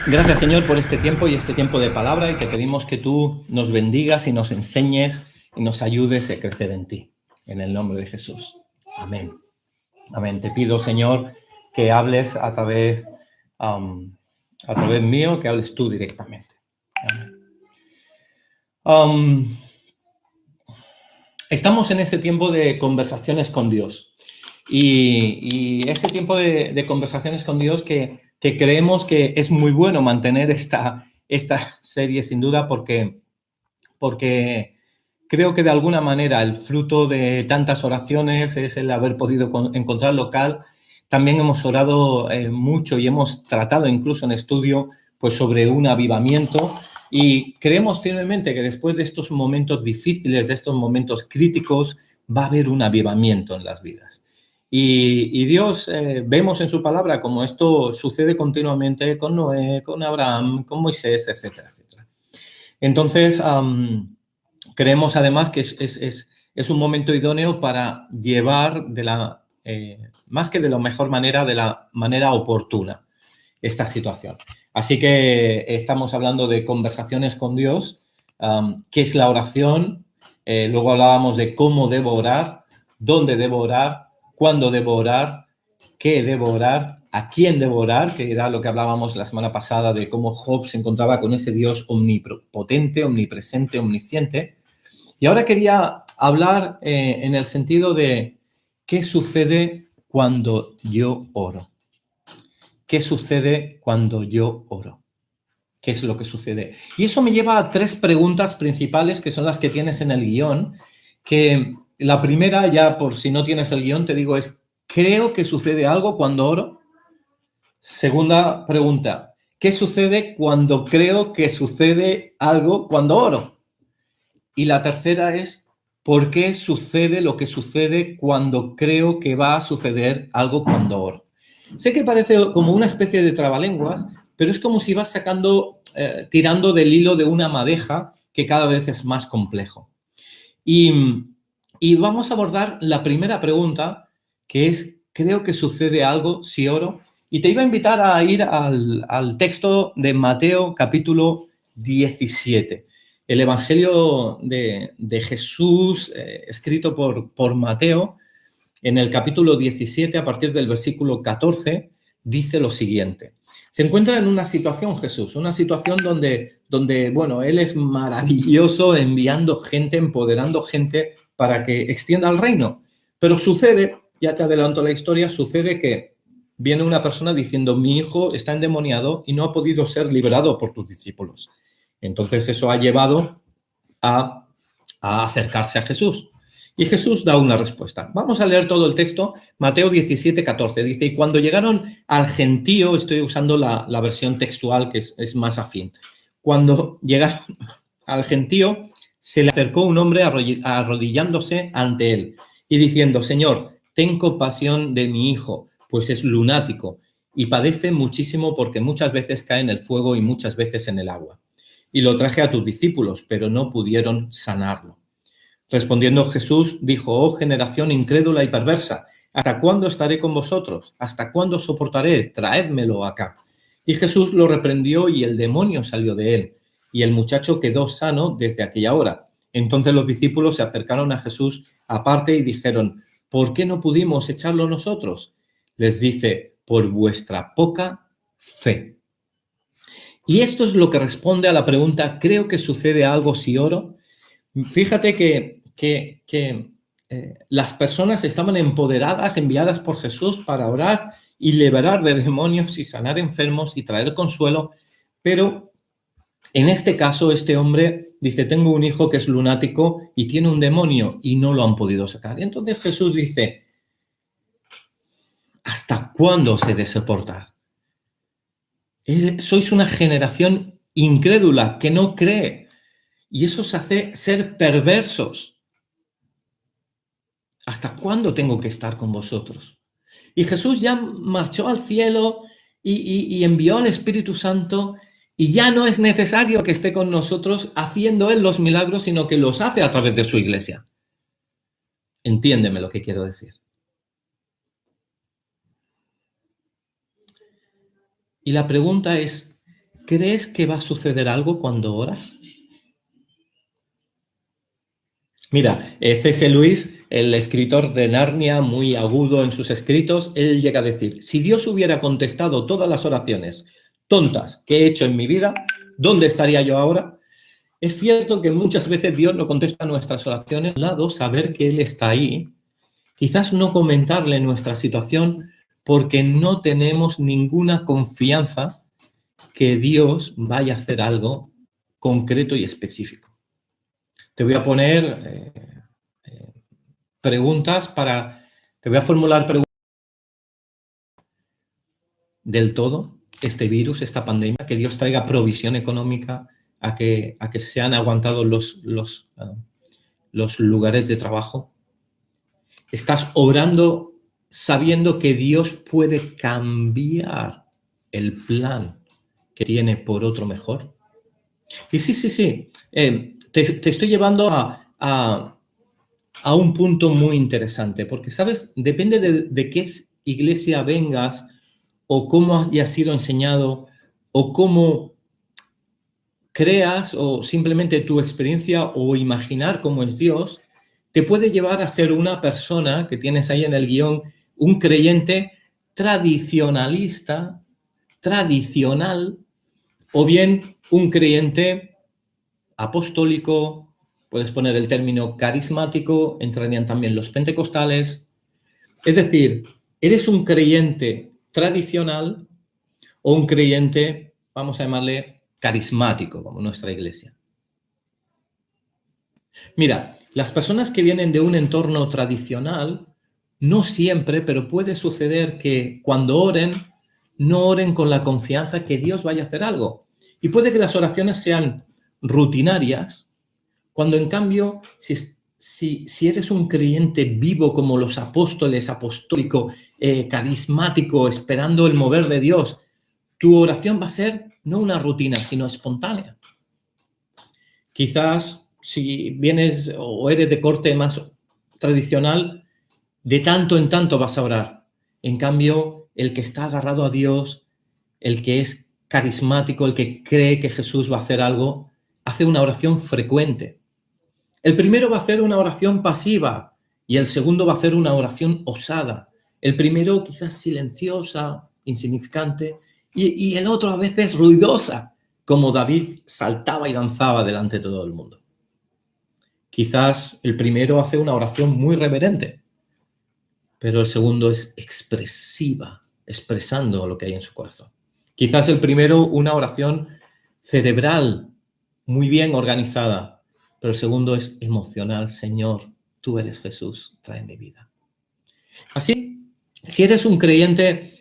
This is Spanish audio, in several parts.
Gracias, Señor, por este tiempo y este tiempo de palabra, y te pedimos que tú nos bendigas y nos enseñes y nos ayudes a crecer en ti. En el nombre de Jesús. Amén. Amén. Te pido, Señor, que hables a través mío, que hables tú directamente. Amén. Estamos en ese tiempo de conversaciones con Dios. Y ese tiempo de conversaciones con Dios que creemos que es muy bueno mantener esta serie, sin duda, porque creo que de alguna manera el fruto de tantas oraciones es el haber podido encontrar local. También hemos orado mucho y hemos tratado incluso en estudio pues sobre un avivamiento, y creemos firmemente que después de estos momentos difíciles, de estos momentos críticos, va a haber un avivamiento en las vidas. Y Dios, vemos en su palabra cómo esto sucede continuamente con Noé, con Abraham, con Moisés, etcétera, etcétera. Entonces, creemos además que es un momento idóneo para llevar más que de la mejor manera, de la manera oportuna esta situación. Así que estamos hablando de conversaciones con Dios, qué es la oración, luego hablábamos de cómo debo orar, dónde debo orar, cuándo debo orar, qué debo orar, a quién debo orar, que era lo que hablábamos la semana pasada de cómo Job se encontraba con ese Dios omnipotente, omnipresente, omnisciente. Y ahora quería hablar en el sentido de qué sucede cuando yo oro. ¿Qué sucede cuando yo oro? ¿Qué es lo que sucede? Y eso me lleva a 3 preguntas principales, que son las que tienes en el guión, que la primera, ya por si no tienes el guión, te digo, es ¿creo que sucede algo cuando oro? Segunda pregunta, ¿qué sucede cuando creo que sucede algo cuando oro? Y la tercera es, ¿por qué sucede lo que sucede cuando creo que va a suceder algo cuando oro? Sé que parece como una especie de trabalenguas, pero es como si vas sacando, tirando del hilo de una madeja que cada vez es más complejo. Y vamos a abordar la primera pregunta, que es, ¿creo que sucede algo si oro? Y te iba a invitar a ir al texto de Mateo capítulo 17. El Evangelio de Jesús, escrito por Mateo, en el capítulo 17, a partir del versículo 14, dice lo siguiente. Se encuentra en una situación Jesús, una situación donde, bueno, Él es maravilloso enviando gente, empoderando gente para que extienda el reino. Pero sucede, ya te adelanto la historia, sucede que viene una persona diciendo, mi hijo está endemoniado y no ha podido ser liberado por tus discípulos. Entonces eso ha llevado a acercarse a Jesús. Y Jesús da una respuesta. Vamos a leer todo el texto. Mateo 17, 14. Dice, y cuando llegaron al gentío, estoy usando la versión textual que es más afín. Cuando llegaron al gentío, se le acercó un hombre arrodillándose ante él y diciendo, Señor, ten compasión de mi hijo, pues es lunático y padece muchísimo porque muchas veces cae en el fuego y muchas veces en el agua. Y lo traje a tus discípulos, pero no pudieron sanarlo. Respondiendo Jesús, dijo, oh generación incrédula y perversa, ¿hasta cuándo estaré con vosotros? ¿Hasta cuándo soportaré? Traédmelo acá. Y Jesús lo reprendió y el demonio salió de él, y el muchacho quedó sano desde aquella hora. Entonces los discípulos se acercaron a Jesús aparte y dijeron, ¿por qué no pudimos echarlo nosotros? Les dice, por vuestra poca fe. Y esto es lo que responde a la pregunta, ¿creo que sucede algo si oro? Fíjate que las personas estaban empoderadas, enviadas por Jesús para orar y liberar de demonios y sanar enfermos y traer consuelo, pero en este caso este hombre dice, tengo un hijo que es lunático y tiene un demonio y no lo han podido sacar. Y entonces Jesús dice, ¿hasta cuándo os he de soportar? Sois una generación incrédula que no cree y eso os hace ser perversos. ¿Hasta cuándo tengo que estar con vosotros? Y Jesús ya marchó al cielo y envió al Espíritu Santo y ya no es necesario que esté con nosotros haciendo Él los milagros, sino que los hace a través de su iglesia. Entiéndeme lo que quiero decir. Y la pregunta es, ¿crees que va a suceder algo cuando oras? Mira, C.S. Lewis, el escritor de Narnia, muy agudo en sus escritos, él llega a decir, si Dios hubiera contestado todas las oraciones tontas que he hecho en mi vida, ¿dónde estaría yo ahora? Es cierto que muchas veces Dios no contesta nuestras oraciones, al lado, saber que Él está ahí, quizás no comentarle nuestra situación porque no tenemos ninguna confianza que Dios vaya a hacer algo concreto y específico. Te voy a poner preguntas te voy a formular preguntas del todo, este virus, esta pandemia, que Dios traiga provisión económica, a que se han aguantado los lugares de trabajo. Estás orando sabiendo que Dios puede cambiar el plan que tiene por otro mejor. Y sí. Te estoy llevando a un punto muy interesante, porque, ¿sabes? Depende de qué iglesia vengas o cómo hayas sido enseñado o cómo creas o simplemente tu experiencia o imaginar cómo es Dios, te puede llevar a ser una persona que tienes ahí en el guión, un creyente tradicionalista, tradicional, o bien un creyente apostólico, puedes poner el término carismático, entrarían también los pentecostales. Es decir, ¿eres un creyente tradicional o un creyente, vamos a llamarle, carismático, como nuestra iglesia? Mira, las personas que vienen de un entorno tradicional, no siempre, pero puede suceder que cuando oren, no oren con la confianza que Dios vaya a hacer algo. Y puede que las oraciones sean rutinarias, cuando en cambio, si eres un creyente vivo como los apóstoles, apostólico, carismático, esperando el mover de Dios, tu oración va a ser no una rutina, sino espontánea. Quizás si vienes o eres de corte más tradicional, de tanto en tanto vas a orar. En cambio, el que está agarrado a Dios, el que es carismático, el que cree que Jesús va a hacer algo, hace una oración frecuente. El primero va a hacer una oración pasiva y el segundo va a hacer una oración osada. El primero quizás silenciosa, insignificante, y el otro a veces ruidosa, como David saltaba y danzaba delante de todo el mundo. Quizás el primero hace una oración muy reverente, pero el segundo es expresiva, expresando lo que hay en su corazón. Quizás el primero una oración cerebral, muy bien organizada, pero el segundo es emocional. Señor, tú eres Jesús, trae mi vida. Así, si eres un creyente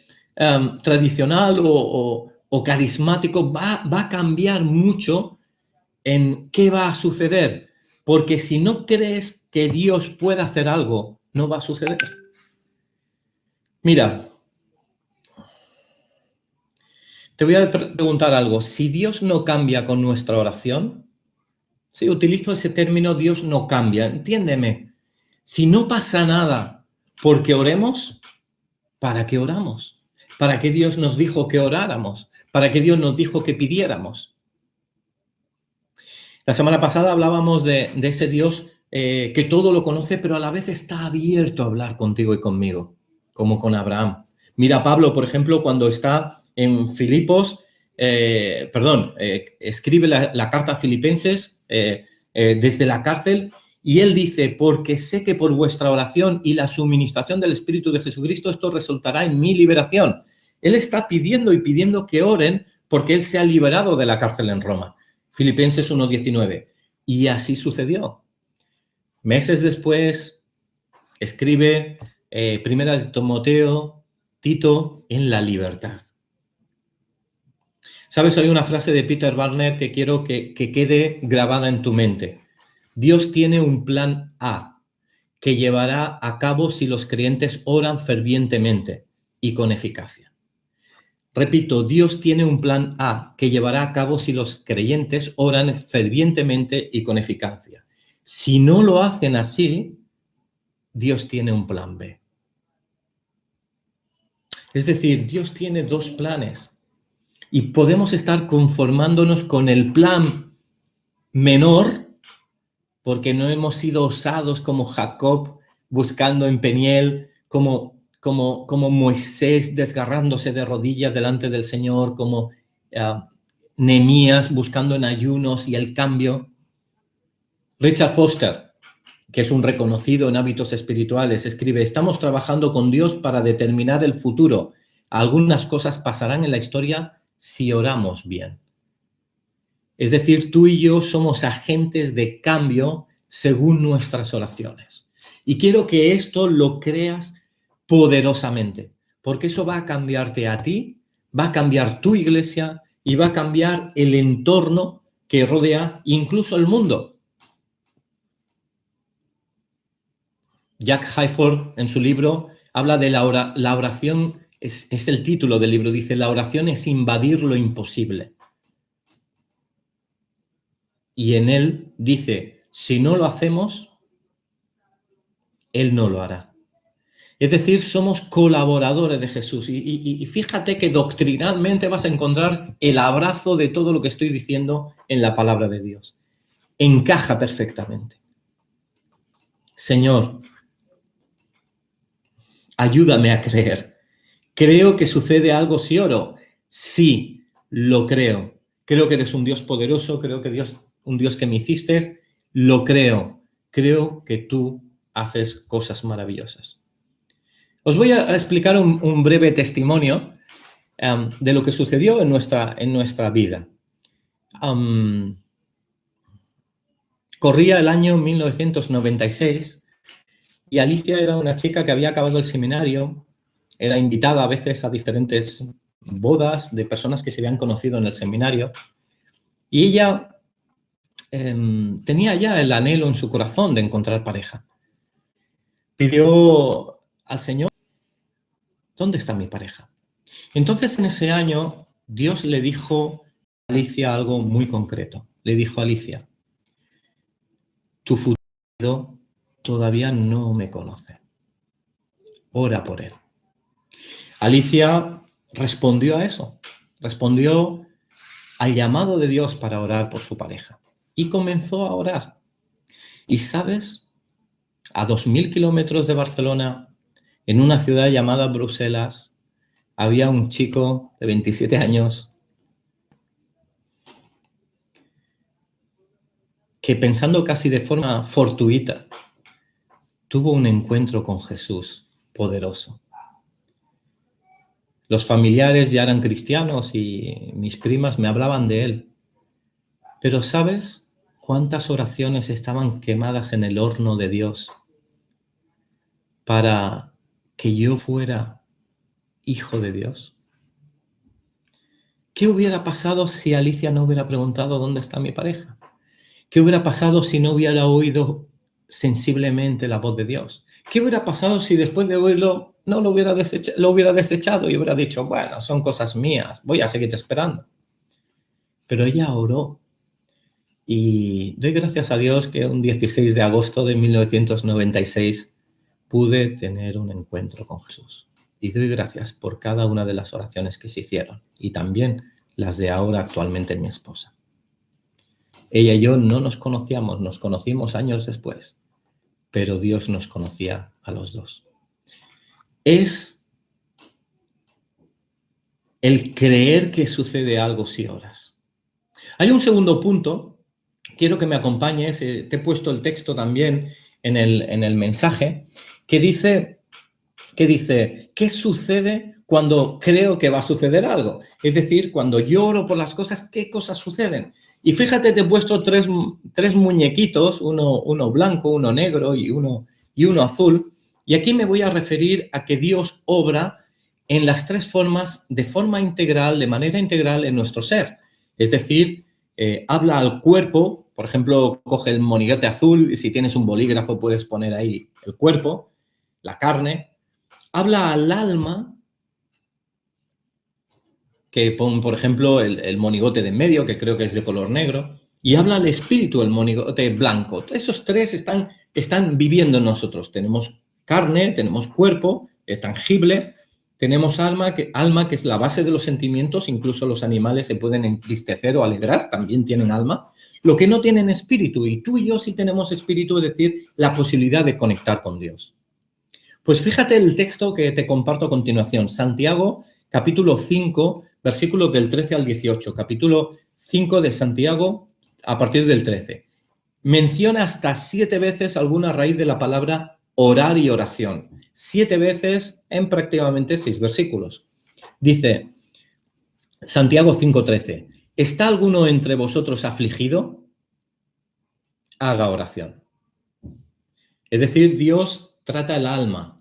tradicional o carismático, va a cambiar mucho en qué va a suceder, porque si no crees que Dios puede hacer algo, no va a suceder. Mira, te voy a preguntar algo. Si Dios no cambia con nuestra oración, si utilizo ese término, Dios no cambia, entiéndeme. Si no pasa nada porque oremos, ¿para qué oramos? ¿Para qué Dios nos dijo que oráramos? ¿Para qué Dios nos dijo que pidiéramos? La semana pasada hablábamos de ese Dios que todo lo conoce, pero a la vez está abierto a hablar contigo y conmigo, como con Abraham. Mira, Pablo, por ejemplo, cuando está en Filipos, escribe la carta a Filipenses desde la cárcel, y él dice, porque sé que por vuestra oración y la suministración del Espíritu de Jesucristo esto resultará en mi liberación. Él está pidiendo y pidiendo que oren porque él se ha liberado de la cárcel en Roma. Filipenses 1:19. Y así sucedió. Meses después, escribe Primera de Timoteo, Tito, en la libertad. ¿Sabes? Hay una frase de Peter Barner que quiero que quede grabada en tu mente. Dios tiene un plan A que llevará a cabo si los creyentes oran fervientemente y con eficacia. Repito, Dios tiene un plan A que llevará a cabo si los creyentes oran fervientemente y con eficacia. Si no lo hacen así, Dios tiene un plan B. Es decir, Dios tiene dos planes. y podemos estar conformándonos con el plan menor porque no hemos sido osados como Jacob buscando en Peniel, como Moisés desgarrándose de rodillas delante del Señor, como Nehemías buscando en ayunos y el cambio. Richard Foster, que es un reconocido en hábitos espirituales, escribe: estamos trabajando con Dios para determinar el futuro. Algunas cosas pasarán en la historia si oramos bien. Es decir, tú y yo somos agentes de cambio según nuestras oraciones. Y quiero que esto lo creas poderosamente, porque eso va a cambiarte a ti, va a cambiar tu iglesia y va a cambiar el entorno que rodea incluso el mundo. Jack Hayford, en su libro, habla de la oración, es el título del libro, dice: la oración es invadir lo imposible. Y en él dice: si no lo hacemos, Él no lo hará. Es decir, somos colaboradores de Jesús. Y fíjate que doctrinalmente vas a encontrar el abrazo de todo lo que estoy diciendo en la palabra de Dios. Encaja perfectamente. Señor, ayúdame a creer. ¿Creo que sucede algo si oro? Sí, lo creo. Creo que eres un Dios poderoso, creo que un Dios que me hiciste, lo creo. Creo que tú haces cosas maravillosas. Os voy a explicar un breve testimonio de lo que sucedió en nuestra vida. Corría el año 1996 y Alicia era una chica que había acabado el seminario, era invitada a veces a diferentes bodas de personas que se habían conocido en el seminario, y ella tenía ya el anhelo en su corazón de encontrar pareja. Pidió al Señor: ¿dónde está mi pareja? Entonces, en ese año, Dios le dijo a Alicia algo muy concreto. Le dijo: Alicia, tu futuro todavía no me conoce. Ora por él. Alicia respondió a eso. Respondió al llamado de Dios para orar por su pareja. Y comenzó a orar. Y, ¿sabes? A 2.000 kilómetros de Barcelona, en una ciudad llamada Bruselas, había un chico de 27 años que, pensando casi de forma fortuita, tuvo un encuentro con Jesús poderoso. Los familiares ya eran cristianos y mis primas me hablaban de él. Pero ¿sabes cuántas oraciones estaban quemadas en el horno de Dios para que yo fuera hijo de Dios? ¿Qué hubiera pasado si Alicia no hubiera preguntado dónde está mi pareja? ¿Qué hubiera pasado si no hubiera oído sensiblemente la voz de Dios? ¿Qué hubiera pasado si después de oírlo no lo hubiera desechado y hubiera dicho: bueno, son cosas mías, voy a seguir esperando? Pero ella oró. Y doy gracias a Dios que un 16 de agosto de 1996 pude tener un encuentro con Jesús. Y doy gracias por cada una de las oraciones que se hicieron y también las de ahora actualmente mi esposa. Ella y yo no nos conocíamos, nos conocimos años después, pero Dios nos conocía a los dos. Es el creer que sucede algo si oras. Hay un segundo punto, quiero que me acompañes, te he puesto el texto también en el mensaje, que dice, ¿qué sucede cuando creo que va a suceder algo? Es decir, cuando yo oro por las cosas, ¿qué cosas suceden? Y fíjate, te he puesto tres muñequitos, uno blanco, uno negro y uno azul. Y aquí me voy a referir a que Dios obra en las tres formas, de forma integral, de manera integral en nuestro ser. Es decir, habla al cuerpo, por ejemplo, coge el monigote azul y si tienes un bolígrafo puedes poner ahí el cuerpo, la carne. Habla al alma, que pon, por ejemplo, el monigote de en medio, que creo que es de color negro, y habla al espíritu, el monigote blanco. Esos tres están viviendo en nosotros. Tenemos carne, tenemos cuerpo, tangible, tenemos alma que es la base de los sentimientos, incluso los animales se pueden entristecer o alegrar, también tienen alma. Lo que no tienen espíritu, y tú y yo sí tenemos espíritu, es decir, la posibilidad de conectar con Dios. Pues fíjate el texto que te comparto a continuación, Santiago, capítulo 5, versículos del 13 al 18, capítulo 5 de Santiago, a partir del 13. Menciona hasta 7 veces alguna raíz de la palabra orar y oración. 7 veces en prácticamente 6 versículos. Dice Santiago 5:13, ¿está alguno entre vosotros afligido? Haga oración. Es decir, Dios trata el alma.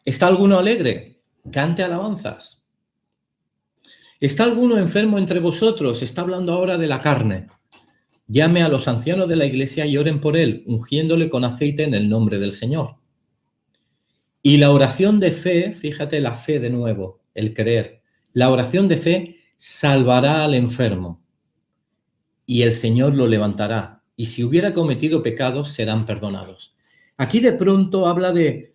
¿Está alguno alegre? Cante alabanzas. ¿Está alguno enfermo entre vosotros? Está hablando ahora de la carne. Llame a los ancianos de la iglesia y oren por él, ungiéndole con aceite en el nombre del Señor. Y la oración de fe, fíjate la fe de nuevo, el creer. La oración de fe salvará al enfermo y el Señor lo levantará. Y si hubiera cometido pecados, serán perdonados. Aquí de pronto habla de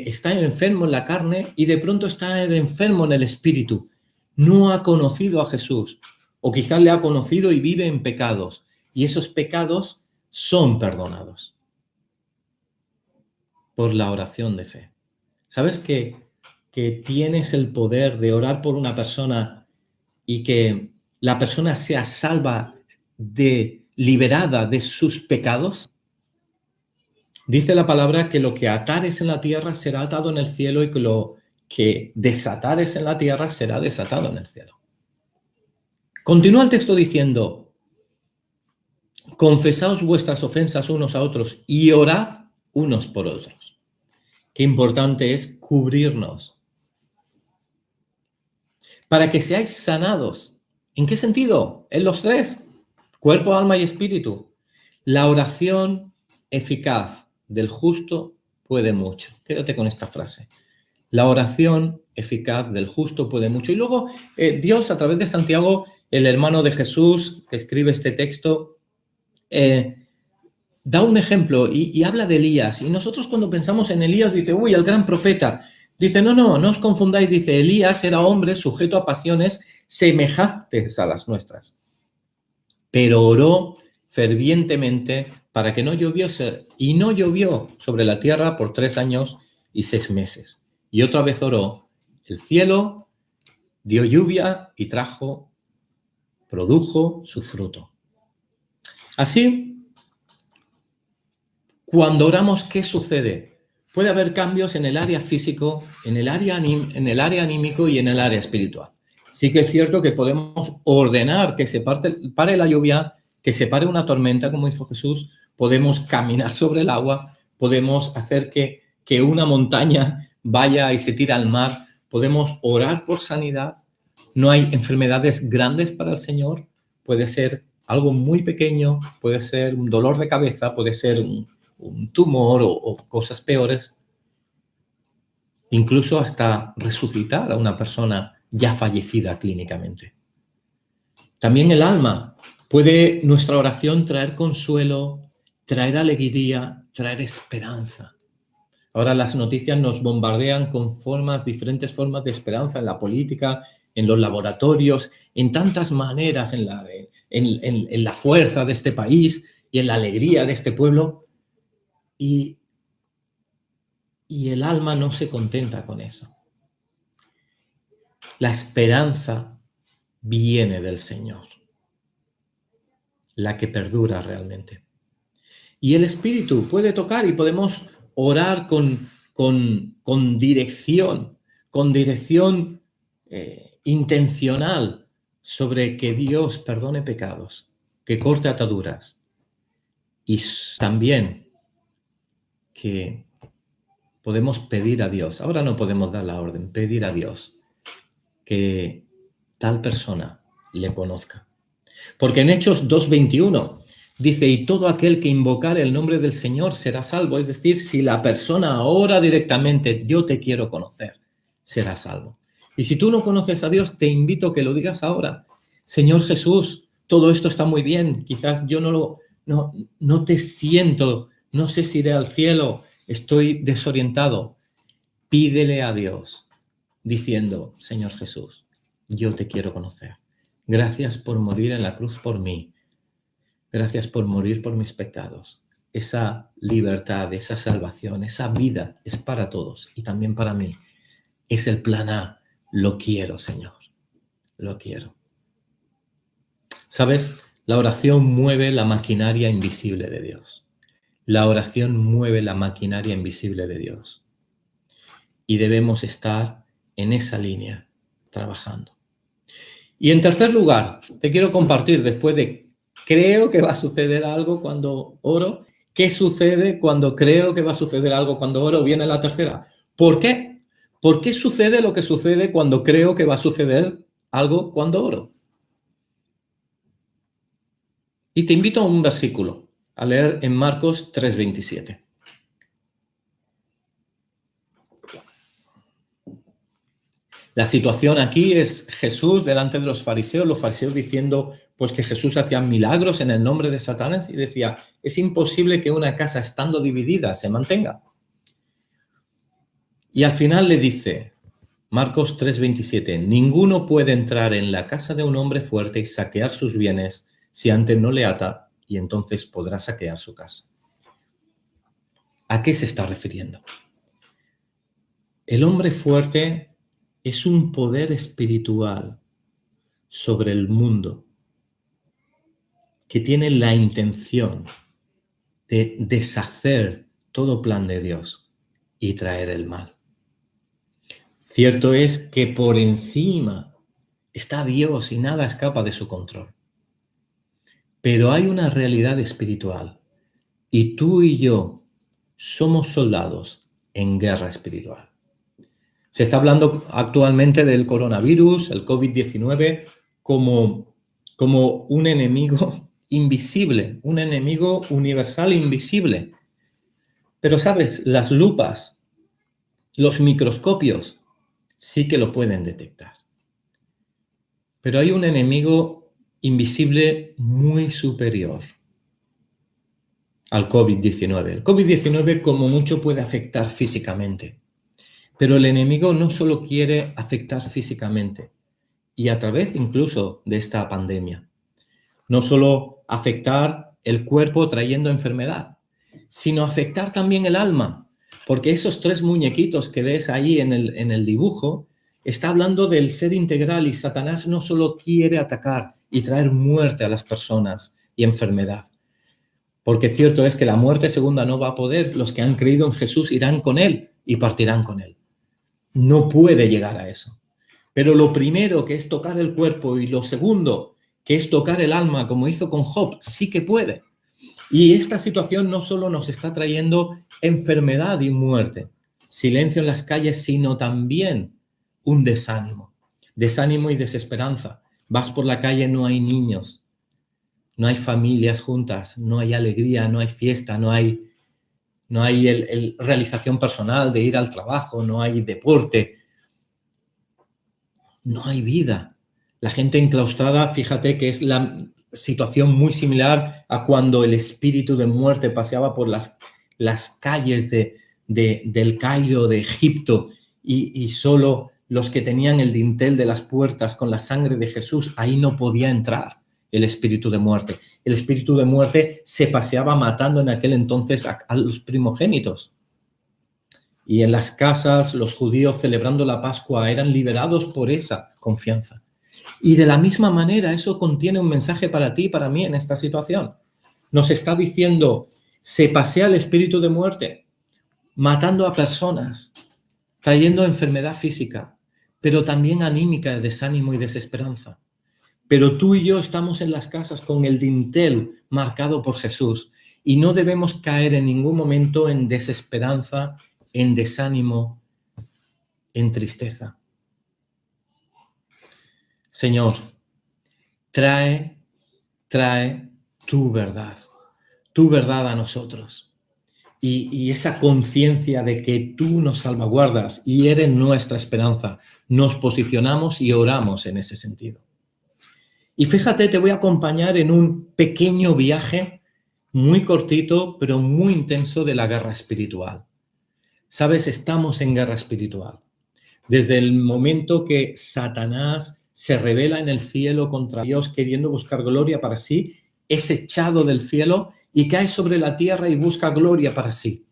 estar enfermo en la carne y de pronto está enfermo en el espíritu. No ha conocido a Jesús, o quizás le ha conocido y vive en pecados. Y esos pecados son perdonados por la oración de fe. ¿Sabes que tienes el poder de orar por una persona y que la persona sea salva, liberada de sus pecados? Dice la palabra que lo que atares en la tierra será atado en el cielo y que lo que desatares en la tierra será desatado en el cielo. Continúa el texto diciendo, confesaos vuestras ofensas unos a otros y orad unos por otros. Qué importante es cubrirnos para que seáis sanados. ¿En qué sentido? En los 3, cuerpo, alma y espíritu. La oración eficaz del justo puede mucho. Quédate con esta frase. La oración eficaz del justo puede mucho. Y luego Dios, a través de Santiago, el hermano de Jesús, que escribe este texto, da un ejemplo y habla de Elías. Y nosotros cuando pensamos en Elías, dice, uy, el gran profeta. Dice, no os confundáis. Dice, Elías era hombre sujeto a pasiones semejantes a las nuestras. Pero oró fervientemente para que no lloviese. Y no llovió sobre la tierra por 3 años y 6 meses. Y otra vez oró. El cielo dio lluvia y produjo su fruto. Así, cuando oramos, ¿qué sucede? Puede haber cambios en el área físico, en el área anímico y en el área espiritual. Sí que es cierto que podemos ordenar que se pare la lluvia, que se pare una tormenta, como hizo Jesús. Podemos caminar sobre el agua, podemos hacer que una montaña vaya y se tire al mar. Podemos orar por sanidad. No hay enfermedades grandes para el Señor. Puede ser algo muy pequeño, puede ser un dolor de cabeza, puede ser un tumor o cosas peores, incluso hasta resucitar a una persona ya fallecida clínicamente. También el alma. Puede nuestra oración traer consuelo, traer alegría, traer esperanza. Ahora las noticias nos bombardean con diferentes formas de esperanza en la política, en los laboratorios, en tantas maneras, en la fuerza de este país y en la alegría de este pueblo. Y el alma no se contenta con eso. La esperanza viene del Señor, la que perdura realmente. Y el Espíritu puede tocar y podemos orar con dirección intencional sobre que Dios perdone pecados, que corte ataduras y también que podemos pedir a Dios. Ahora no podemos dar la orden, pedir a Dios que tal persona le conozca. Porque en Hechos 2:21 dice, y todo aquel que invocare el nombre del Señor será salvo. Es decir, si la persona ora directamente, yo te quiero conocer, será salvo. Y si tú no conoces a Dios, te invito a que lo digas ahora. Señor Jesús, todo esto está muy bien. Quizás yo no te siento, no sé si iré al cielo, estoy desorientado. Pídele a Dios diciendo, Señor Jesús, yo te quiero conocer. Gracias por morir en la cruz por mí. Gracias por morir por mis pecados. Esa libertad, esa salvación, esa vida es para todos y también para mí. Es el plan A. Lo quiero, Señor. Lo quiero. ¿Sabes? La oración mueve la maquinaria invisible de Dios. La oración mueve la maquinaria invisible de Dios. Y debemos estar en esa línea, trabajando. Y en tercer lugar, te quiero compartir, después de creo que va a suceder algo cuando oro, ¿qué sucede cuando creo que va a suceder algo cuando oro? Viene la tercera. ¿Por qué? ¿Por qué sucede lo que sucede cuando creo que va a suceder algo cuando oro? Y te invito a un versículo, a leer en Marcos 3:27. La situación aquí es Jesús delante de los fariseos diciendo pues que Jesús hacía milagros en el nombre de Satanás y decía, es imposible que una casa estando dividida se mantenga. Y al final le dice, Marcos 3:27, ninguno puede entrar en la casa de un hombre fuerte y saquear sus bienes si antes no le ata y entonces podrá saquear su casa. ¿A qué se está refiriendo? El hombre fuerte es un poder espiritual sobre el mundo que tiene la intención de deshacer todo plan de Dios y traer el mal. Cierto es que por encima está Dios y nada escapa de su control. Pero hay una realidad espiritual y tú y yo somos soldados en guerra espiritual. Se está hablando actualmente del coronavirus, el COVID-19, como un enemigo invisible, un enemigo universal invisible. Pero, ¿sabes? Las lupas, los microscopios, sí que lo pueden detectar. Pero hay un enemigo invisible muy superior al COVID-19. El COVID-19 como mucho puede afectar físicamente. Pero el enemigo no solo quiere afectar físicamente, y a través incluso de esta pandemia, no solo afectar el cuerpo trayendo enfermedad, sino afectar también el alma, porque esos 3 muñequitos que ves ahí en el dibujo, está hablando del ser integral y Satanás no solo quiere atacar y traer muerte a las personas y enfermedad, porque cierto es que la muerte segunda no va a poder, los que han creído en Jesús irán con él y partirán con él. No puede llegar a eso. Pero lo primero, que es tocar el cuerpo, y lo segundo, que es tocar el alma, como hizo con Job, sí que puede. Y esta situación no solo nos está trayendo enfermedad y muerte, silencio en las calles, sino también un desánimo. Desánimo y desesperanza. Vas por la calle, no hay niños, no hay familias juntas, no hay alegría, no hay fiesta, no hay realización personal de ir al trabajo, no hay deporte, no hay vida. La gente enclaustrada, fíjate que es la situación muy similar a cuando el espíritu de muerte paseaba por las calles del Cairo, de Egipto, y solo los que tenían el dintel de las puertas con la sangre de Jesús, ahí no podía entrar el espíritu de muerte. El espíritu de muerte se paseaba matando en aquel entonces a los primogénitos. Y en las casas, los judíos celebrando la Pascua eran liberados por esa confianza. Y de la misma manera, eso contiene un mensaje para ti y para mí en esta situación. Nos está diciendo, se pasea el espíritu de muerte, matando a personas, trayendo enfermedad física, pero también anímica, de desánimo y desesperanza. Pero tú y yo estamos en las casas con el dintel marcado por Jesús y no debemos caer en ningún momento en desesperanza, en desánimo, en tristeza. Señor, trae tu verdad a nosotros. Y esa conciencia de que tú nos salvaguardas y eres nuestra esperanza, nos posicionamos y oramos en ese sentido. Y fíjate, te voy a acompañar en un pequeño viaje muy cortito, pero muy intenso de la guerra espiritual. Sabes, estamos en guerra espiritual. Desde el momento que Satanás se revela en el cielo contra Dios queriendo buscar gloria para sí, es echado del cielo y cae sobre la tierra y busca gloria para sí.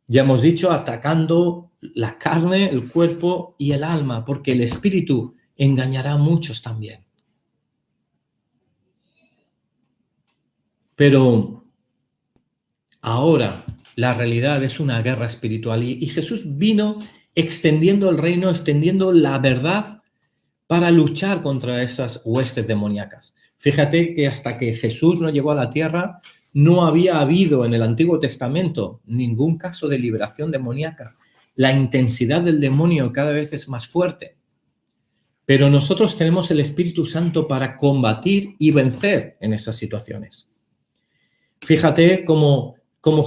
Ya hemos dicho, atacando la carne, el cuerpo y el alma, porque el espíritu engañará a muchos también. Pero ahora la realidad es una guerra espiritual y Jesús vino extendiendo el reino, extendiendo la verdad para luchar contra esas huestes demoníacas. Fíjate que hasta que Jesús no llegó a la tierra, no había habido en el Antiguo Testamento ningún caso de liberación demoníaca. La intensidad del demonio cada vez es más fuerte. Pero nosotros tenemos el Espíritu Santo para combatir y vencer en esas situaciones. Fíjate cómo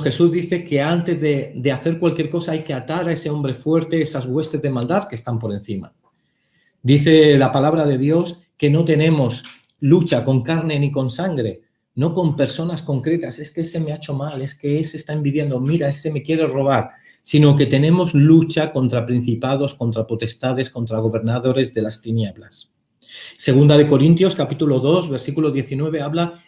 Jesús dice que antes de hacer cualquier cosa hay que atar a ese hombre fuerte, esas huestes de maldad que están por encima. Dice la palabra de Dios que no tenemos lucha con carne ni con sangre, no con personas concretas. Es que ese me ha hecho mal, es que ese está envidiando, mira, ese me quiere robar. Sino que tenemos lucha contra principados, contra potestades, contra gobernadores de las tinieblas. Segunda de Corintios, capítulo 2, versículo 19, habla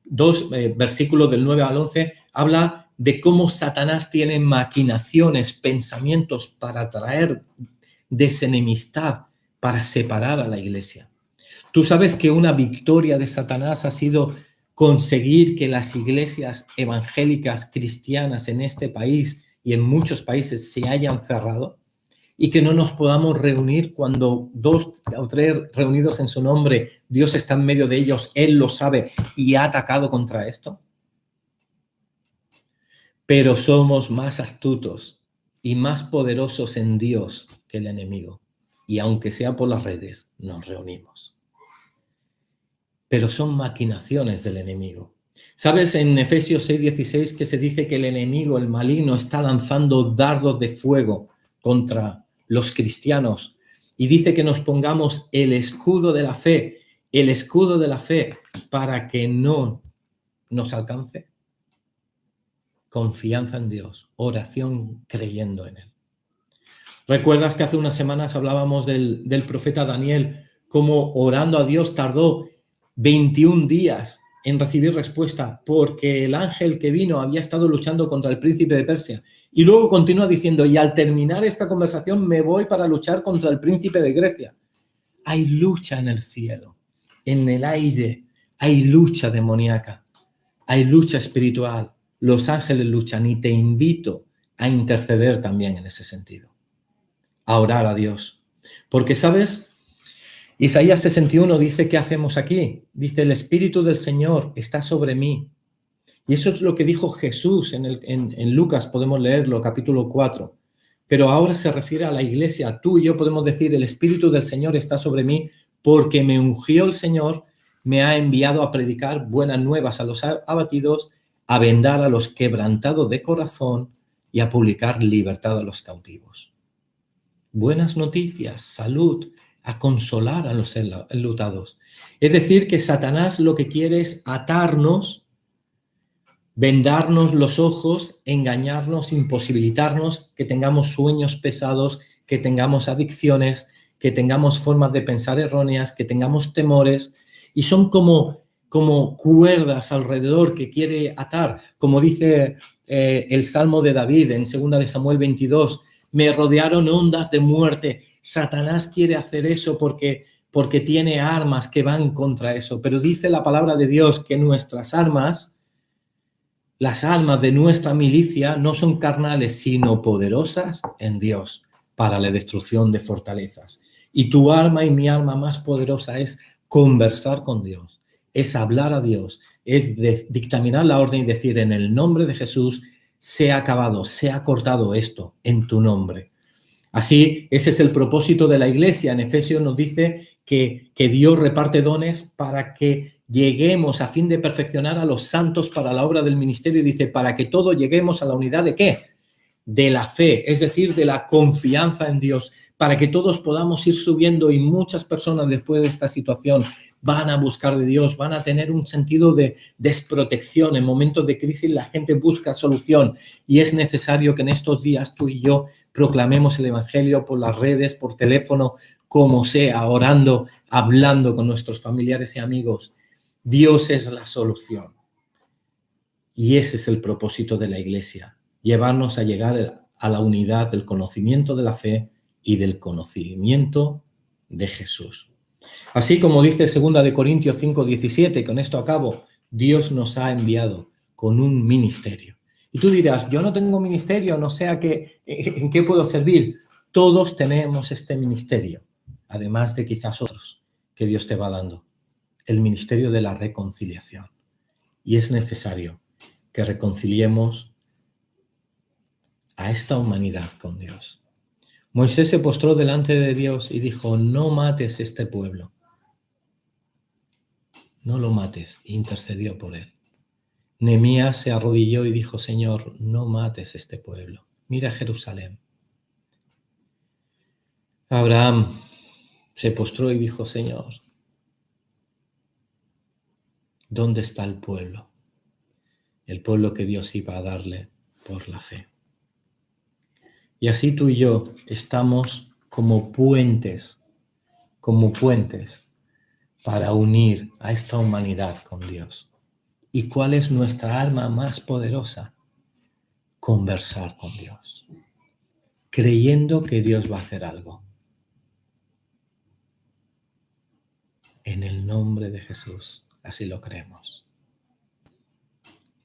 dos versículos del 9 al 11, habla de cómo Satanás tiene maquinaciones, pensamientos para traer desenemistad, para separar a la iglesia. Tú sabes que una victoria de Satanás ha sido conseguir que las iglesias evangélicas cristianas en este país y en muchos países se hayan cerrado y que no nos podamos reunir cuando 2 o 3 reunidos en su nombre, Dios está en medio de ellos, Él lo sabe y ha atacado contra esto. Pero somos más astutos y más poderosos en Dios que el enemigo. Y aunque sea por las redes, nos reunimos. Pero son maquinaciones del enemigo. ¿Sabes en Efesios 6:16 que se dice que el enemigo, el maligno, está lanzando dardos de fuego contra los cristianos? Y dice que nos pongamos el escudo de la fe para que no nos alcance. Confianza en Dios, oración creyendo en Él. ¿Recuerdas que hace unas semanas hablábamos del profeta Daniel, cómo orando a Dios tardó 21 días en recibir respuesta porque el ángel que vino había estado luchando contra el príncipe de Persia? Y luego continúa diciendo, y al terminar esta conversación me voy para luchar contra el príncipe de Grecia. Hay lucha en el cielo, en el aire, hay lucha demoníaca, hay lucha espiritual. Los ángeles luchan y te invito a interceder también en ese sentido, a orar a Dios. Porque, ¿sabes? Isaías 61 dice, ¿qué hacemos aquí? Dice, el Espíritu del Señor está sobre mí. Y eso es lo que dijo Jesús en Lucas, podemos leerlo, capítulo 4. Pero ahora se refiere a la iglesia. Tú y yo podemos decir, el Espíritu del Señor está sobre mí porque me ungió el Señor, me ha enviado a predicar buenas nuevas a los abatidos, a vendar a los quebrantados de corazón y a publicar libertad a los cautivos. Buenas noticias, salud, a consolar a los enlutados. Es decir, que Satanás lo que quiere es atarnos, vendarnos los ojos, engañarnos, imposibilitarnos, que tengamos sueños pesados, que tengamos adicciones, que tengamos formas de pensar erróneas, que tengamos temores, y son como cuerdas alrededor que quiere atar, como dice el Salmo de David en 2 de Samuel 22, me rodearon ondas de muerte. Satanás quiere hacer eso porque tiene armas que van contra eso, pero dice la palabra de Dios que nuestras armas, las armas de nuestra milicia no son carnales, sino poderosas en Dios para la destrucción de fortalezas. Y tu arma y mi arma más poderosa es conversar con Dios, es hablar a Dios, es dictaminar la orden y decir, en el nombre de Jesús, se ha acabado, se ha cortado esto en tu nombre. Así, ese es el propósito de la iglesia. En Efesios nos dice que Dios reparte dones para que lleguemos a fin de perfeccionar a los santos para la obra del ministerio. Y dice, para que todos lleguemos a la unidad de ¿qué? De la fe, es decir, de la confianza en Dios, para que todos podamos ir subiendo y muchas personas después de esta situación van a buscar de Dios, van a tener un sentido de desprotección. En momentos de crisis la gente busca solución y es necesario que en estos días tú y yo proclamemos el Evangelio por las redes, por teléfono, como sea, orando, hablando con nuestros familiares y amigos. Dios es la solución. Y ese es el propósito de la Iglesia, llevarnos a llegar a la unidad del conocimiento de la fe y del conocimiento de Jesús. Así como dice 2 de Corintios 5:17, con esto acabo, Dios nos ha enviado con un ministerio. Y tú dirás, yo no tengo ministerio, no sé en qué puedo servir. Todos tenemos este ministerio, además de quizás otros que Dios te va dando. El ministerio de la reconciliación. Y es necesario que reconciliemos a esta humanidad con Dios. Moisés se postró delante de Dios y dijo, no mates este pueblo. No lo mates, intercedió por él. Nehemías se arrodilló y dijo, Señor, no mates este pueblo. Mira Jerusalén. Abraham se postró y dijo, Señor, ¿dónde está el pueblo? El pueblo que Dios iba a darle por la fe. Y así tú y yo estamos como puentes para unir a esta humanidad con Dios. ¿Y cuál es nuestra arma más poderosa? Conversar con Dios, creyendo que Dios va a hacer algo. En el nombre de Jesús, así lo creemos.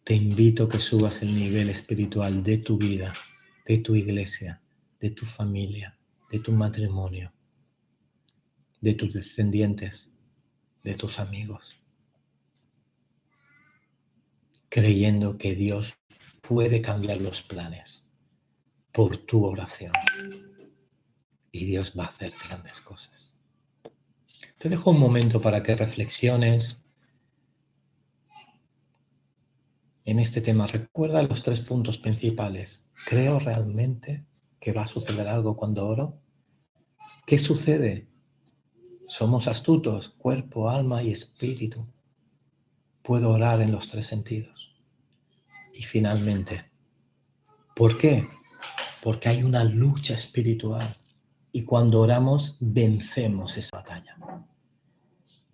Te invito a que subas el nivel espiritual de tu vida, de tu iglesia, de tu familia, de tu matrimonio, de tus descendientes, de tus amigos, creyendo que Dios puede cambiar los planes por tu oración. Y Dios va a hacer grandes cosas. Te dejo un momento para que reflexiones en este tema. Recuerda los 3 puntos principales. ¿Creo realmente que va a suceder algo cuando oro? ¿Qué sucede? Somos astutos, cuerpo, alma y espíritu. Puedo orar en los 3 sentidos. Y finalmente, ¿por qué? Porque hay una lucha espiritual. Y cuando oramos, vencemos esa batalla.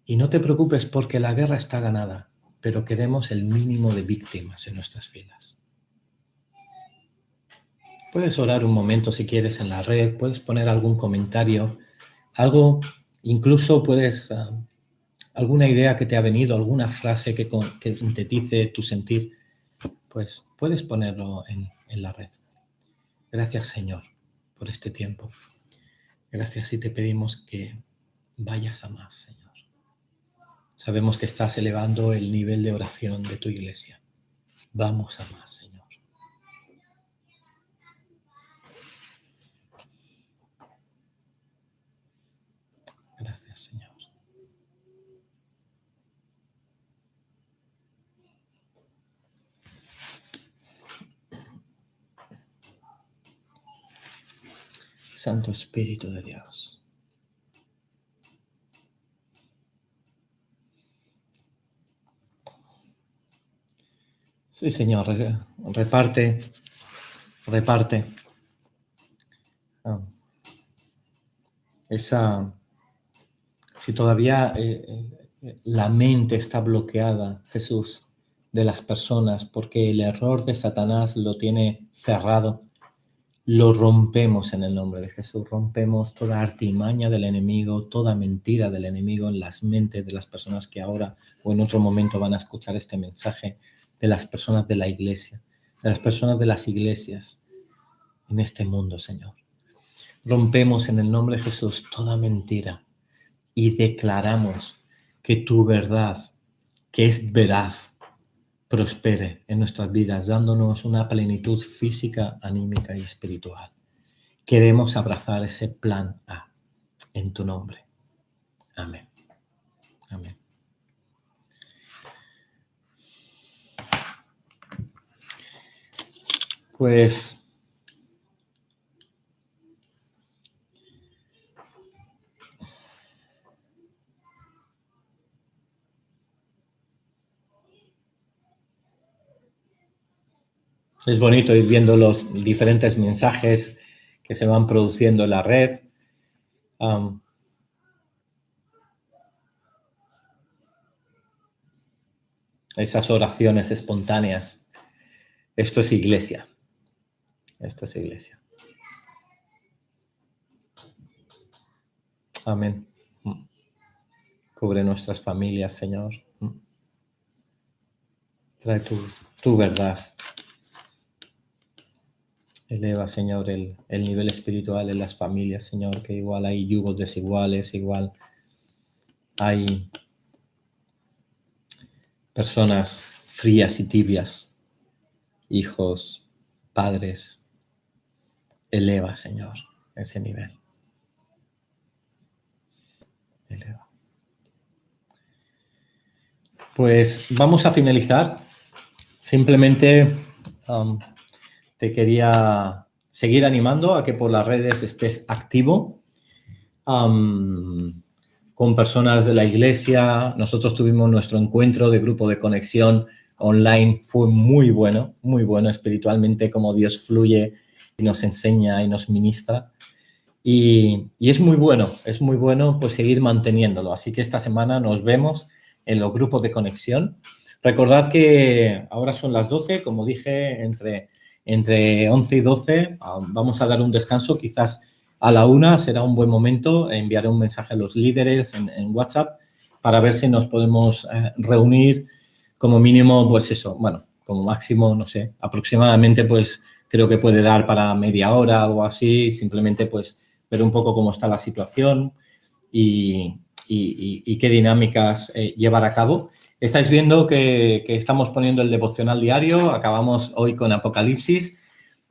Y no te preocupes porque la guerra está ganada, pero queremos el mínimo de víctimas en nuestras filas. Puedes orar un momento si quieres en la red, puedes poner algún comentario, algo, incluso puedes, alguna idea que te ha venido, alguna frase que sintetice tu sentir, pues puedes ponerlo en la red. Gracias, Señor, por este tiempo. Gracias y te pedimos que vayas a más, Señor. Sabemos que estás elevando el nivel de oración de tu iglesia. Vamos a más, Señor. Gracias, Señor. Santo Espíritu de Dios. Sí, Señor, reparte. Si todavía la mente está bloqueada, Jesús, de las personas, porque el error de Satanás lo tiene cerrado, lo rompemos en el nombre de Jesús. Rompemos toda artimaña del enemigo, toda mentira del enemigo en las mentes de las personas que ahora o en otro momento van a escuchar este mensaje, de las personas de la iglesia, de las personas de las iglesias en este mundo, Señor. Rompemos en el nombre de Jesús toda mentira y declaramos que tu verdad, que es veraz, prospere en nuestras vidas, dándonos una plenitud física, anímica y espiritual. Queremos abrazar ese plan A en tu nombre. Amén. Amén. Pues Es bonito ir viendo los diferentes mensajes que se van produciendo en la red. Esas oraciones espontáneas. Esto es iglesia. Esto es iglesia. Amén. Cubre nuestras familias, Señor. Trae tu verdad. Eleva, Señor, el nivel espiritual en las familias, Señor, que igual hay yugos desiguales, igual hay personas frías y tibias, hijos, padres. Eleva, Señor, ese nivel. Eleva. Pues vamos a finalizar. Simplemente te quería seguir animando a que por las redes estés activo con personas de la iglesia. Nosotros tuvimos nuestro encuentro de grupo de conexión online. Fue muy bueno espiritualmente, como Dios fluye y nos enseña y nos ministra. Y es muy bueno pues seguir manteniéndolo. Así que esta semana nos vemos en los grupos de conexión. Recordad que ahora son las 12, como dije, entre 11 y 12 vamos a dar un descanso, quizás a la 1 será un buen momento, enviaré un mensaje a los líderes en WhatsApp para ver si nos podemos reunir como mínimo, pues eso, bueno, como máximo, no sé, aproximadamente pues creo que puede dar para media hora o algo así, simplemente pues ver un poco cómo está la situación y qué dinámicas llevar a cabo. Estáis viendo que estamos poniendo el devocional diario, acabamos hoy con Apocalipsis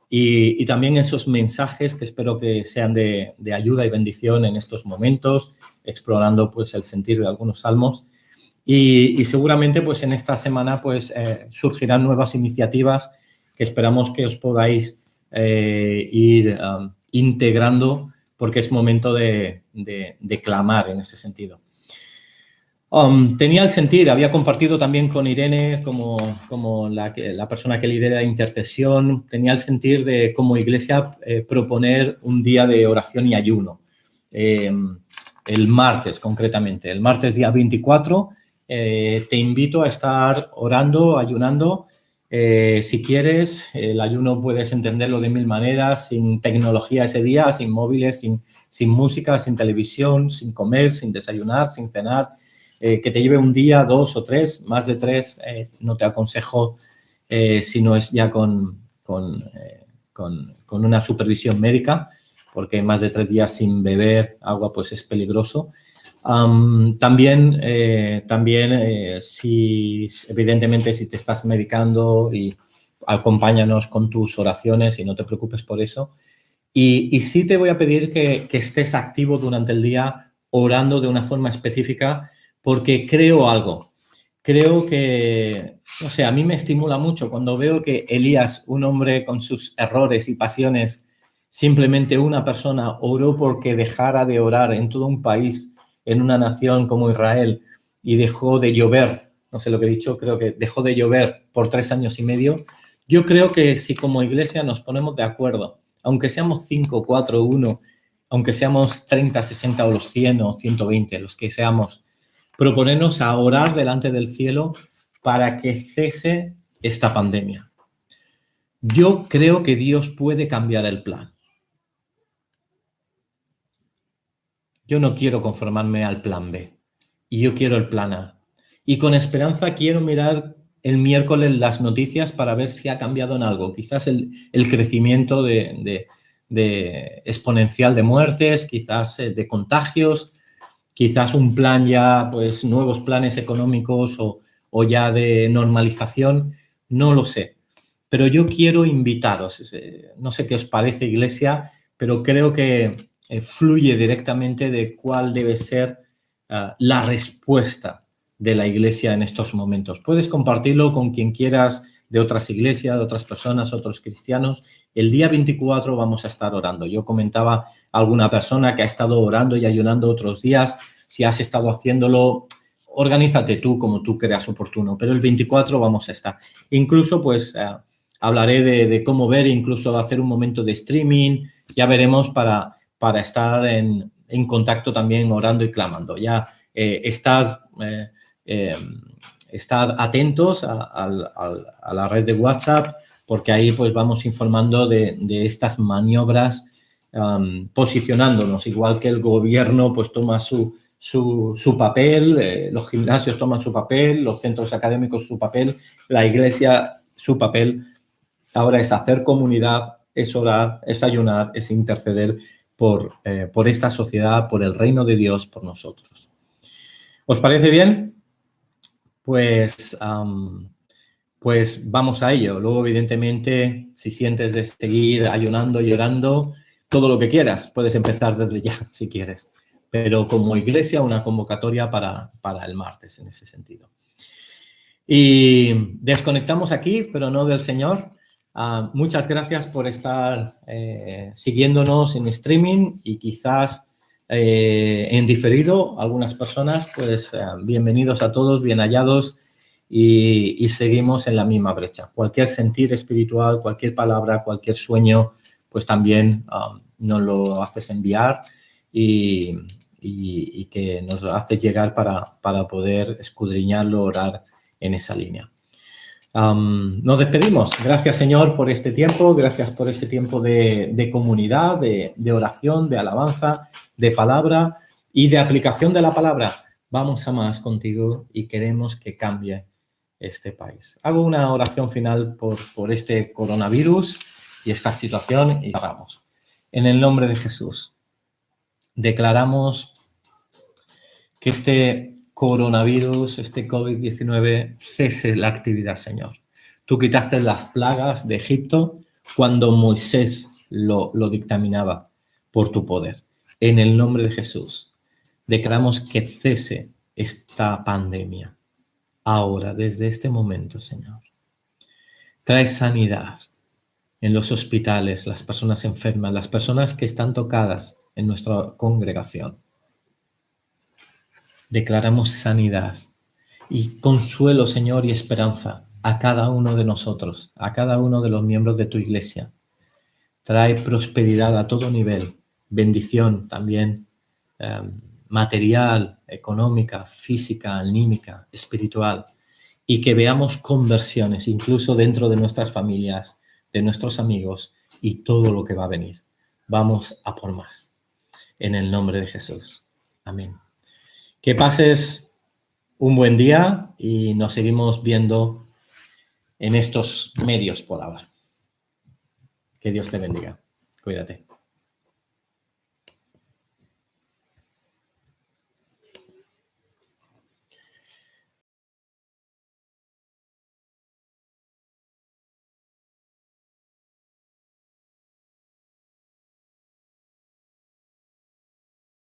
y también esos mensajes que espero que sean de ayuda y bendición en estos momentos, explorando pues el sentir de algunos salmos y seguramente pues en esta semana pues surgirán nuevas iniciativas que esperamos que os podáis ir integrando porque es momento de clamar en ese sentido. Tenía el sentir, había compartido también con Irene como la persona que lidera intercesión, tenía el sentir de como iglesia proponer un día de oración y ayuno. El martes concretamente, el martes día 24, te invito a estar orando, ayunando. Si quieres, el ayuno puedes entenderlo de 1000 maneras, sin tecnología ese día, sin móviles, sin música, sin televisión, sin comer, sin desayunar, sin cenar. Que te lleve un día, 2 o 3, más de 3, no te aconsejo si no es ya con una supervisión médica, porque más de 3 días sin beber agua pues es peligroso. También si evidentemente si te estás medicando y acompáñanos con tus oraciones y no te preocupes por eso. Y sí te voy a pedir que estés activo durante el día orando de una forma específica porque creo algo. Creo que, no sé, a mí me estimula mucho cuando veo que Elías, un hombre con sus errores y pasiones, simplemente una persona oró porque dejara de orar en todo un país, en una nación como Israel, y dejó de llover, no sé lo que he dicho, creo que dejó de llover por 3 años y medio. Yo creo que si como iglesia nos ponemos de acuerdo, aunque seamos 5, 4, 1, aunque seamos 30, 60 o los 100 o 120, los que seamos, proponernos a orar delante del cielo para que cese esta pandemia. Yo creo que Dios puede cambiar el plan. Yo no quiero conformarme al plan B y yo quiero el plan A. Y con esperanza quiero mirar el miércoles las noticias para ver si ha cambiado en algo. Quizás el crecimiento de exponencial de muertes, quizás de contagios, quizás un plan ya, pues nuevos planes económicos o ya de normalización, no lo sé. Pero yo quiero invitaros, no sé qué os parece, iglesia, pero creo que fluye directamente de cuál debe ser la respuesta de la iglesia en estos momentos. Puedes compartirlo con quien quieras de otras iglesias, de otras personas, otros cristianos. El día 24 vamos a estar orando. Yo comentaba a alguna persona que ha estado orando y ayunando otros días. Si has estado haciéndolo, organízate tú como tú creas oportuno, pero el 24 vamos a estar. Incluso, pues, hablaré de cómo ver, incluso hacer un momento de streaming. Ya veremos para estar en contacto también orando y clamando. Ya estad atentos a la red de WhatsApp, porque ahí pues vamos informando de estas maniobras, posicionándonos, igual que el gobierno pues toma su papel, los gimnasios toman su papel, los centros académicos su papel, la iglesia su papel. Ahora es hacer comunidad, es orar, es ayunar, es interceder por esta sociedad, por el reino de Dios, por nosotros. ¿Os parece bien? Pues vamos a ello. Luego, evidentemente, si sientes de seguir ayunando y orando, todo lo que quieras, puedes empezar desde ya, si quieres. Pero como iglesia, una convocatoria para el martes, en ese sentido. Y desconectamos aquí, pero no del Señor. Muchas gracias por estar siguiéndonos en streaming y quizás en diferido. Algunas personas, pues bienvenidos a todos, bien hallados, y seguimos en la misma brecha. Cualquier sentir espiritual, cualquier palabra, cualquier sueño, pues también nos lo haces enviar y que nos lo haces llegar para poder escudriñarlo, orar en esa línea. Nos despedimos. Gracias, Señor, por este tiempo. Gracias por ese tiempo de comunidad, de oración, de alabanza, de palabra y de aplicación de la palabra. Vamos a más contigo y queremos que cambie este país. Hago una oración final por este coronavirus y esta situación y cerramos. En el nombre de Jesús, declaramos que este coronavirus, este COVID-19, cese la actividad, Señor. Tú quitaste las plagas de Egipto cuando Moisés lo dictaminaba por tu poder. En el nombre de Jesús, declaramos que cese esta pandemia. Ahora, desde este momento, Señor. Trae sanidad en los hospitales, las personas enfermas, las personas que están tocadas en nuestra congregación. Declaramos sanidad y consuelo, Señor, y esperanza a cada uno de nosotros, a cada uno de los miembros de tu iglesia. Trae prosperidad a todo nivel, bendición también, material, económica, física, anímica, espiritual, y que veamos conversiones incluso dentro de nuestras familias, de nuestros amigos y todo lo que va a venir. Vamos a por más. En el nombre de Jesús. Amén. Que pases un buen día y nos seguimos viendo en estos medios por ahora. Que Dios te bendiga. Cuídate.